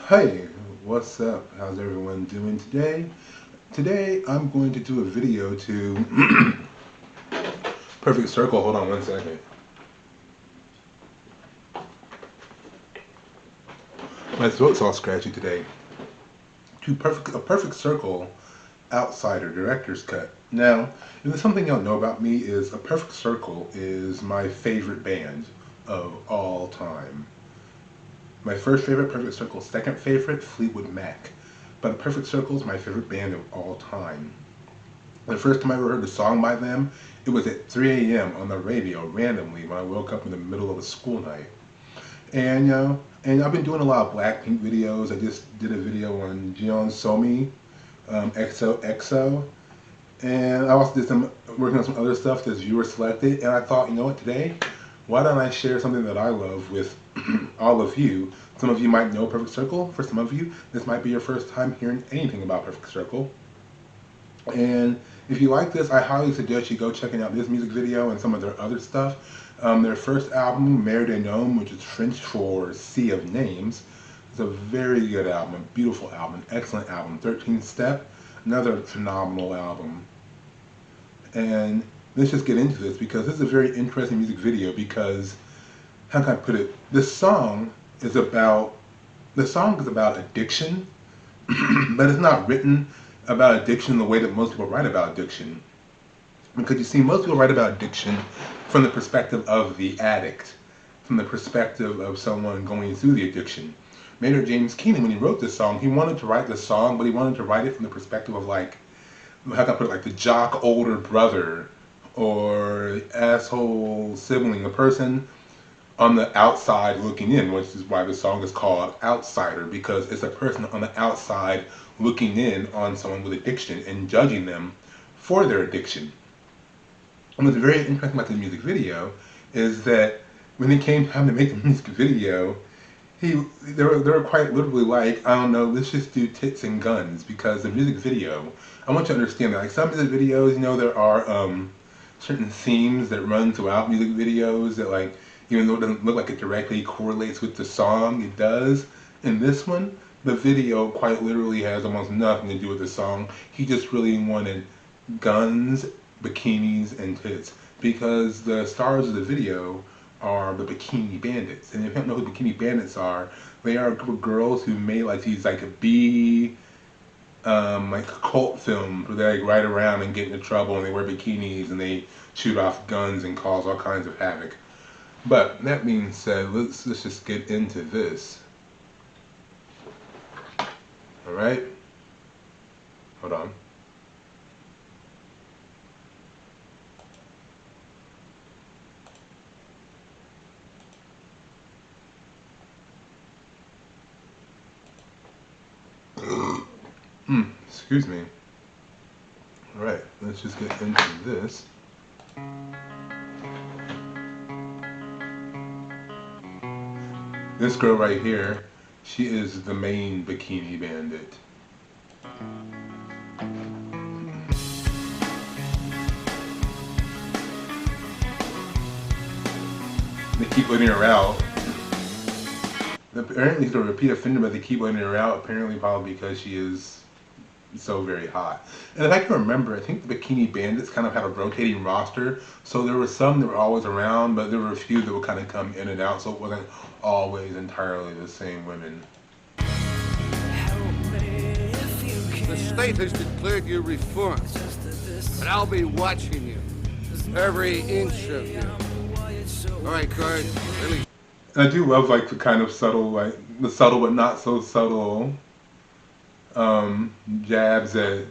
Hey, what's up? How's everyone doing today? Today I'm going to do a video to Perfect Circle. Hold on one second. My throat's all scratchy today. A Perfect Circle Outsider Director's Cut. Now, if there's something y'all know about me is A Perfect Circle is my favorite band of all time. My first favorite, Perfect Circle. Second favorite, Fleetwood Mac. But Perfect Circle is my favorite band of all time. The first time I ever heard a song by them, it was at 3 a.m. on the radio randomly when I woke up in the middle of a school night. And I've been doing a lot of Blackpink videos. I just did a video on Jeon Somi, XOXO, and I also did some working on some other stuff that's viewer selected. And I thought, you know what, today, why don't I share something that I love with all of you? Some of you might know Perfect Circle. For some of you, this might be your first time hearing anything about Perfect Circle. And if you like this, I highly suggest you go checking out this music video and some of their other stuff. Their first album, Mer de Nom, which is French for Sea of Names, is a very good album, a beautiful album, excellent album. 13 Step, another phenomenal album. And let's just get into this because this is a very interesting music video because, how can I put it, the song is about addiction, but it's not written about addiction the way that most people write about addiction. Because you see, most people write about addiction from the perspective of the addict, from the perspective of someone going through the addiction. Maynard James Keenan, when he wrote this song, he wanted to write this song, but he wanted to write it from the perspective of, like, how can I put it, like the jock older brother or asshole sibling, a person on the outside looking in, which is why the song is called Outsider, because it's a person on the outside looking in on someone with addiction and judging them for their addiction. And what's very interesting about the music video is that when it came time to make the music video, they were quite literally like, I don't know, let's just do tits and guns, because the music video, I want you to understand that, like, some music videos, you know, there are certain themes that run throughout music videos that, like, even though it doesn't look like it directly correlates with the song, it does. In this one, the video quite literally has almost nothing to do with the song. He just really wanted guns, bikinis, and tits, because the stars of the video are the Bikini Bandits. And if you don't know who Bikini Bandits are, they are a group of girls who made like these like like cult films where they like ride around and get into trouble and they wear bikinis and they shoot off guns and cause all kinds of havoc. But that being said, let's just get into this. Alright? Hold on. Excuse me. Alright, let's just get into this. This girl right here, she is the main Bikini Bandit. They keep letting her out. Apparently she's a repeat offender, but they keep letting her out, apparently probably because she is so very hot. And if I can remember, I think the Bikini Bandits kind of had a rotating roster, so there were some that were always around, but there were a few that would kind of come in and out, so it wasn't always entirely the same women. The state has declared you reformed, but I'll be watching you, every inch of you. All right, guard, release. And I do love like the kind of subtle, like the subtle but not so subtle jabs at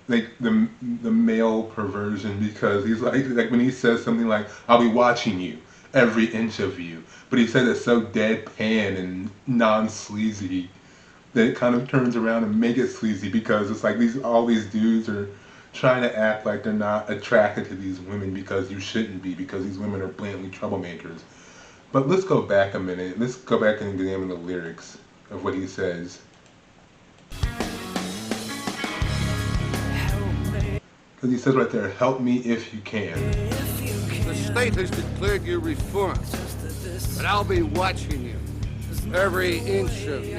like the male perversion, because he's like when he says something like, I'll be watching you, every inch of you, but he says it so deadpan and non-sleazy that it kind of turns around and make it sleazy, because it's like all these dudes are trying to act like they're not attracted to these women, because you shouldn't be, because these women are blatantly troublemakers. But let's go back a minute. Let's go back and examine the lyrics of what he says. Because he says right there, help me if you can. The state has declared you reformed, but I'll be watching you, every inch of you.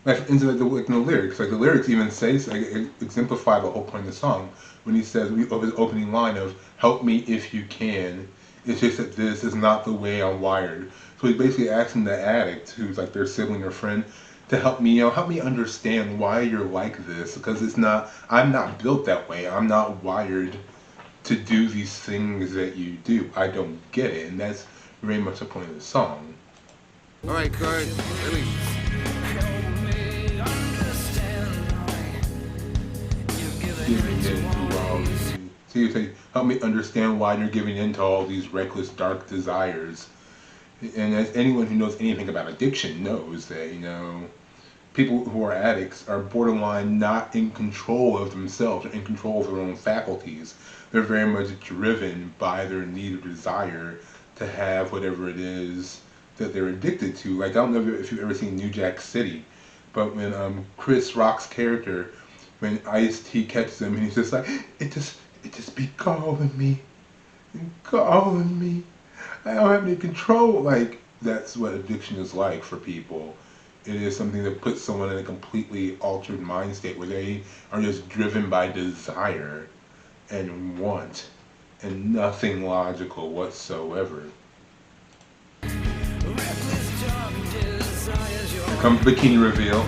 Like in the lyrics, like the lyrics even say, like, exemplify the whole point of the song when he says of his opening line of "Help me if you can." It's just that this is not the way I'm wired. So he's basically asking the addict, who's like their sibling or friend, to help me, help me understand why you're like this, because it's not. I'm not built that way. I'm not wired to do these things that you do. I don't get it, and that's very much the point of the song. All right, Card, release. Giving in to all these, so you say, help me understand why you're giving in to all these reckless, dark desires. And as anyone who knows anything about addiction knows that, people who are addicts are borderline not in control of themselves or in control of their own faculties. They're very much driven by their need or desire to have whatever it is that they're addicted to. Like, I don't know if you've ever seen New Jack City, but when Chris Rock's character, when Ice-T catches him and he's just like, it just be calling me, calling me. I don't have any control. Like, that's what addiction is like for people. It is something that puts someone in a completely altered mind state where they are just driven by desire and want and nothing logical whatsoever. Here comes the bikini reveal.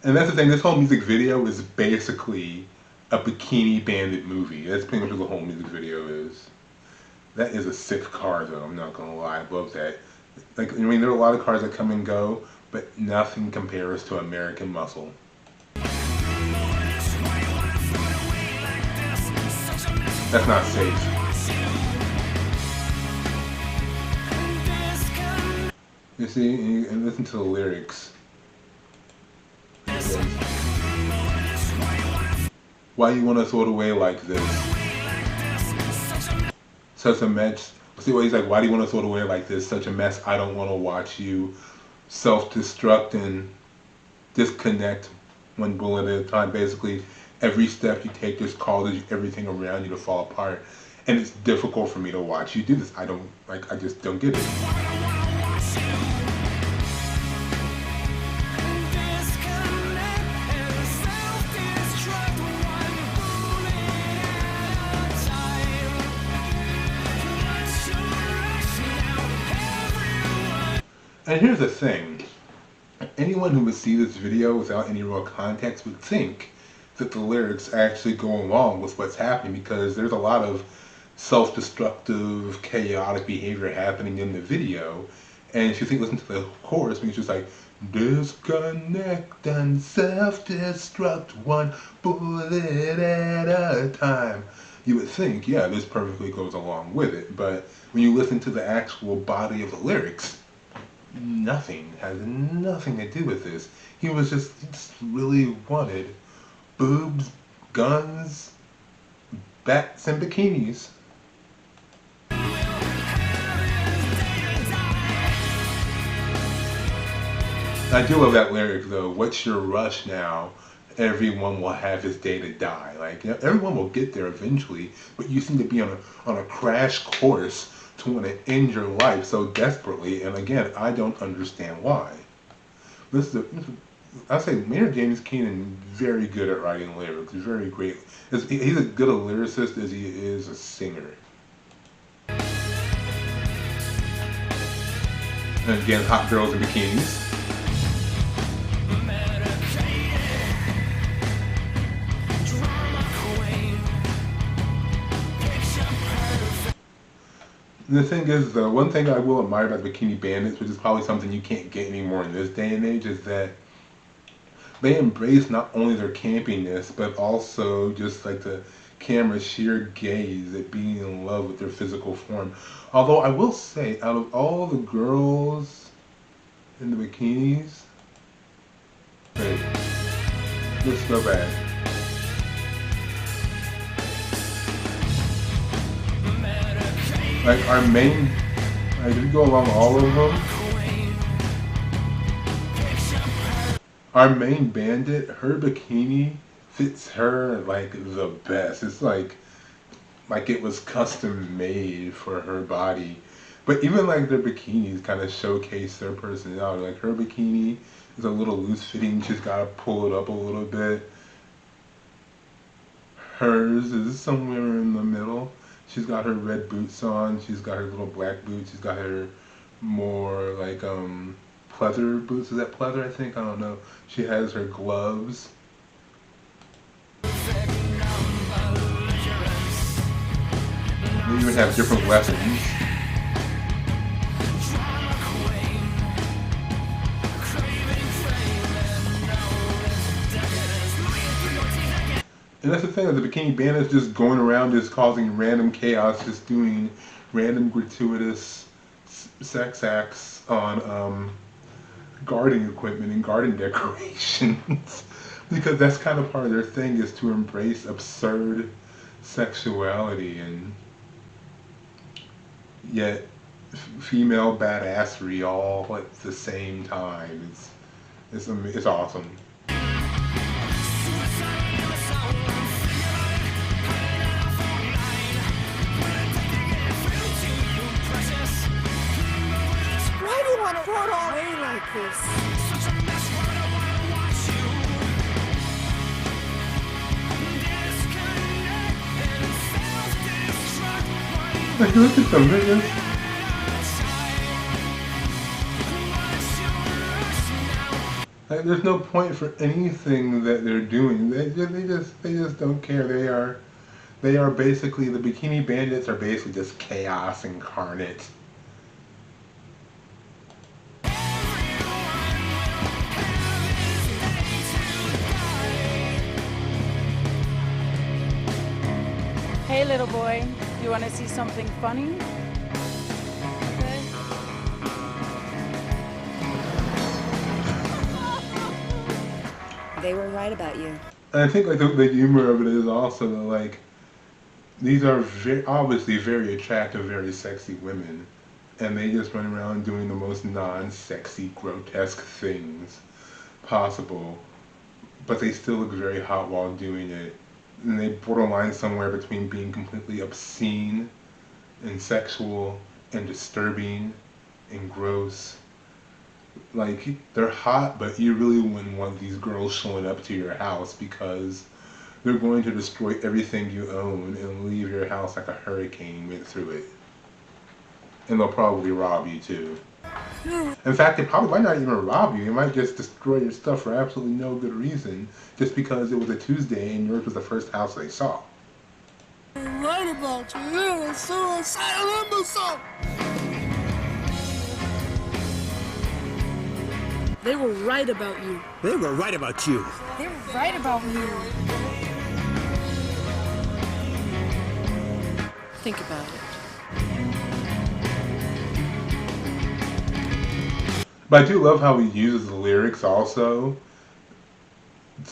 And that's the thing, this whole music video is basically a Bikini Bandit movie. That's pretty much what the whole music video is. That is a sick car though, I'm not gonna lie, I love that. Like, I mean, there are a lot of cars that come and go, but nothing compares to American Muscle. That's not safe. You see, and listen to the lyrics. Why you wanna throw it away like this? Such a mess. See what he's like, why do you wanna throw it away like this? Such a mess, I don't wanna watch you self-destruct and disconnect one bullet at a time. Basically, every step you take just causes everything around you to fall apart. And it's difficult for me to watch you do this. I just don't get it. And here's the thing, anyone who would see this video without any real context would think that the lyrics actually go along with what's happening, because there's a lot of self-destructive, chaotic behavior happening in the video. And if you listen to the chorus, it's just like, disconnect and self-destruct one bullet at a time. You would think, yeah, this perfectly goes along with it. But when you listen to the actual body of the lyrics, nothing has nothing to do with this. He just really wanted boobs, guns, bats, and bikinis. I do love that lyric though. What's your rush now? Everyone will have his day to die. Like, everyone will get there eventually, but you seem to be on a crash course to want to end your life so desperately. And again, I don't understand why. I say Maynard James Keenan very good at writing lyrics. He's very great. He's as good a lyricist as he is a singer. And again, hot girls in bikinis. And the thing is, the one thing I will admire about Bikini Bandits, which is probably something you can't get anymore in this day and age, is that they embrace not only their campiness, but also just like the camera's sheer gaze at being in love with their physical form. Although I will say, out of all the girls in the bikinis, wait, let's go back. Like, our main, like, if you go along all of them, our main bandit, her bikini fits her like the best. It's like it was custom made for her body. But even like their bikinis kind of showcase their personality. Like her bikini is a little loose fitting. She's got to pull it up a little bit. Hers is somewhere in the middle. She's got her red boots on. She's got her little black boots. She's got her more like pleather boots. Is that pleather? I think, I don't know. She has her gloves. They even have different weapons. And that's the thing, that the Bikini Bandits just going around just causing random chaos, just doing random gratuitous sex acts on garden equipment and garden decorations. Because that's kind of part of their thing, is to embrace absurd sexuality and yet female badassery all at the same time. It's awesome. Why do you want to throw it all away like this? Like, look at them, they're just... Like, there's no point for anything that they're doing. They just don't care. They are basically, the Bikini Bandits are basically just chaos incarnate. Hey, little boy, you want to see something funny? Okay. They were right about you. And I think like the humor of it is also that, like, these are obviously very attractive, very sexy women, and they just run around doing the most non-sexy, grotesque things possible, but they still look very hot while doing it. And they borderline somewhere between being completely obscene and sexual and disturbing and gross. Like, they're hot, but you really wouldn't want these girls showing up to your house, because they're going to destroy everything you own and leave your house like a hurricane went through it. And they'll probably rob you too. In fact, they probably might not even rob you. They might just destroy your stuff for absolutely no good reason, just because it was a Tuesday and yours was the first house they saw. I'm right about you. You're a suicidal imbecile. They were right about you. They were right about you. They were right about you. Think about it. But I do love how he uses the lyrics also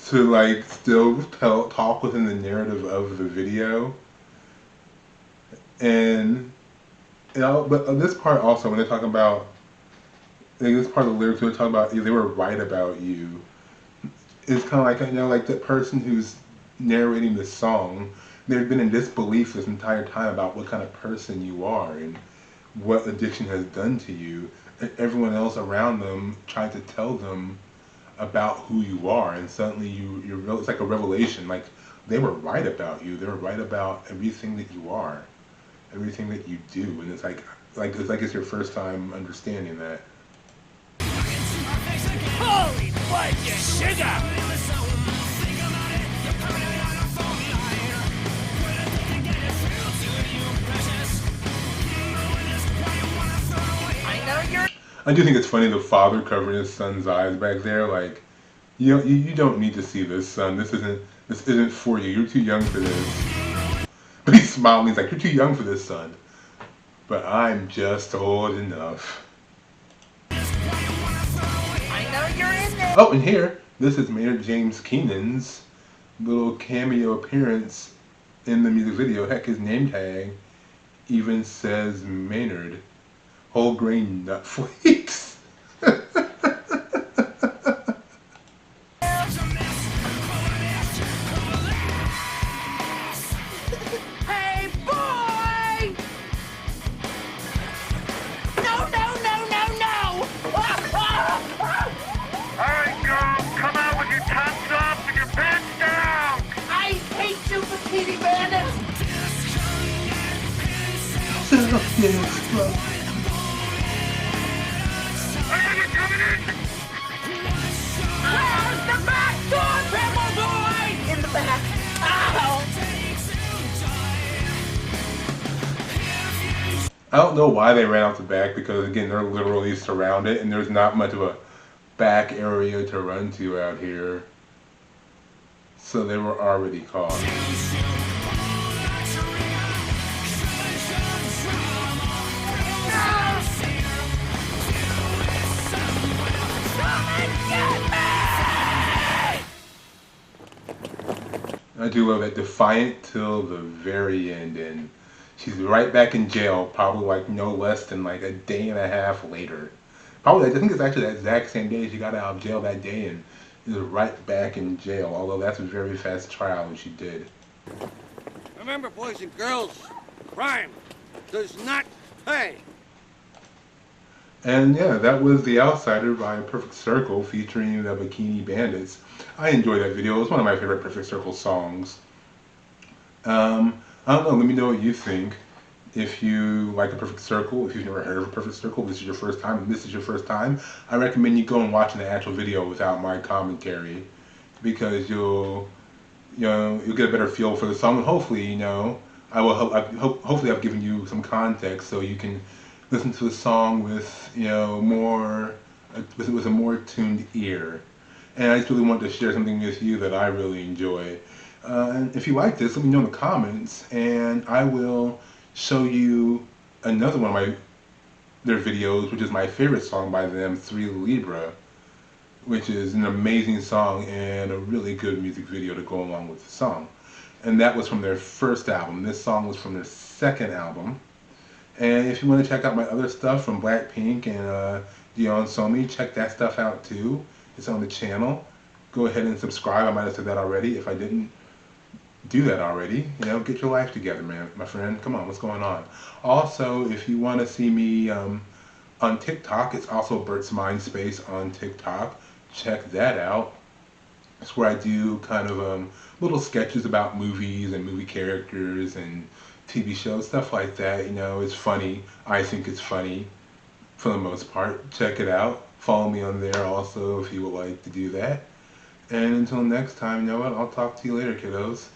to, like, still talk within the narrative of the video. And, you know, but this part also, when they're talking about, like, this part of the lyrics, when they're talking about, they were right about you, it's kind of like, you know, like that person who's narrating this song, they've been in disbelief this entire time about what kind of person you are and what addiction has done to you. And everyone else around them tried to tell them about who you are, and suddenly it's like a revelation. Like, they were right about you. They were right about everything that you are, everything that you do, and it's like it's your first time understanding that. Holy fudge, sugar! I do think it's funny, the father covering his son's eyes back there. Like, you don't need to see this, son. This isn't for you. You're too young for this. But he's smiling. He's like, you're too young for this, son. But I'm just old enough. I know you're in there. Oh, and here, this is Maynard James Keenan's little cameo appearance in the music video. Heck, his name tag even says Maynard. Whole grain nut flakes. bikini bandits! Where's the back door, Pimple Boy? In the back. Ow! I don't know why they ran out the back because again they're literally surrounded and there's not much of a back area to run to out here. So they were already caught. I do love that defiant till the very end, and she's right back in jail, probably like no less than like a day and a half later. Probably, I think it's actually that exact same day she got out of jail that day and is right back in jail, although that's a very fast trial and she did. Remember, boys and girls, crime does not pay. And yeah, that was The Outsider by Perfect Circle featuring the Bikini Bandits. I enjoyed that video. It was one of my favorite Perfect Circle songs. I don't know, let me know what you think. If you like A Perfect Circle, if you've never heard of A Perfect Circle, this is your first time, and this is your first time, I recommend you go and watch the actual video without my commentary because you'll get a better feel for the song, and hopefully, hopefully I've given you some context so you can listen to the song with, more, with a more tuned ear. And I just really wanted to share something with you that I really enjoy. And if you like this, let me know in the comments, and I will show you another one of their videos, which is my favorite song by them, 3 Libra, which is an amazing song and a really good music video to go along with the song. And that was from their first album. This song was from their second album. And if you want to check out my other stuff from Blackpink and Dion Somi, check that stuff out too. It's on the channel. Go ahead and subscribe. I might have said that already. If I didn't do that already, get your life together, man, my friend. Come on, what's going on? Also, if you want to see me on TikTok, it's also BertsMindSpace on TikTok. Check that out. It's where I do kind of little sketches about movies and movie characters and TV shows, stuff like that. It's funny. I think it's funny for the most part. Check it out. Follow me on there also if you would like to do that. And until next time, you know what? I'll talk to you later, kiddos.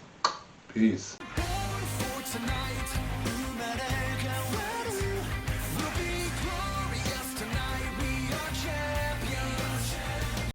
Peace.